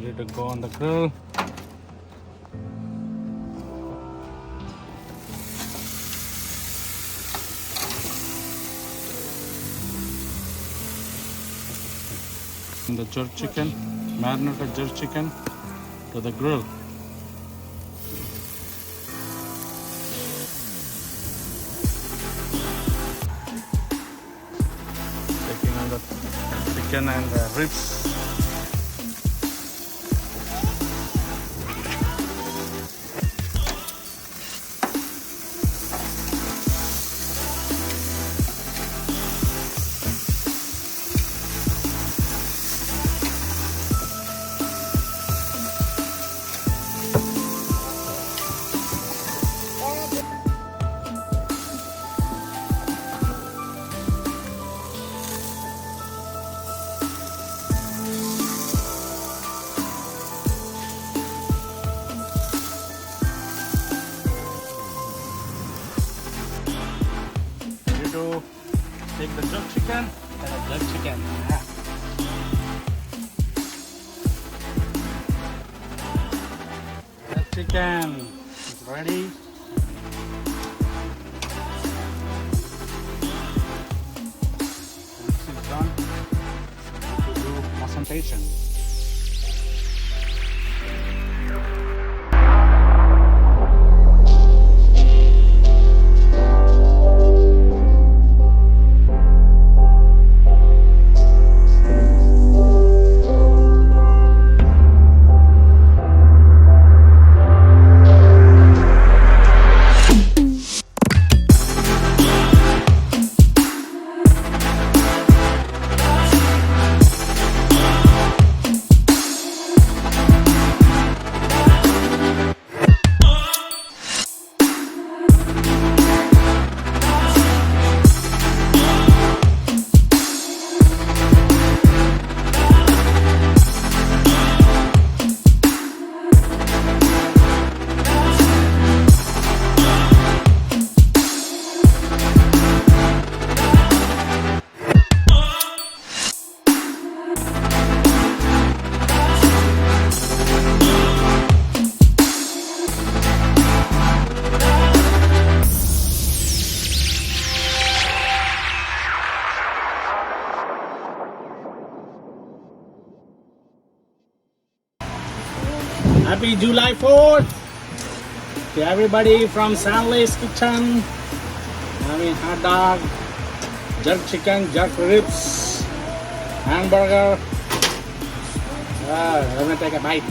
Ready to go on the grill. The jerk chicken, marinated jerk chicken to the grill. Taking on the chicken and the ribs. To take the jerk chicken and a jerk chicken. Jerk chicken is ready. And this is done to do presentation. Happy July 4th to everybody from Stanley's Kitchen. Having hot dog, jerk chicken, jerk ribs, hamburger. Let me take a bite.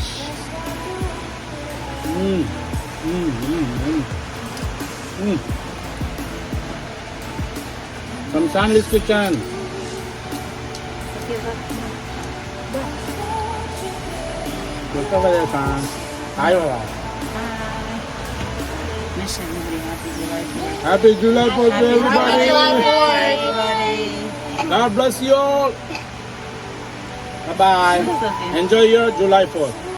From Stanley's Kitchen. Look over there, Tom. Hi, Ola. Happy July 4th to everybody. God bless you all. Bye-bye. Enjoy your July 4th.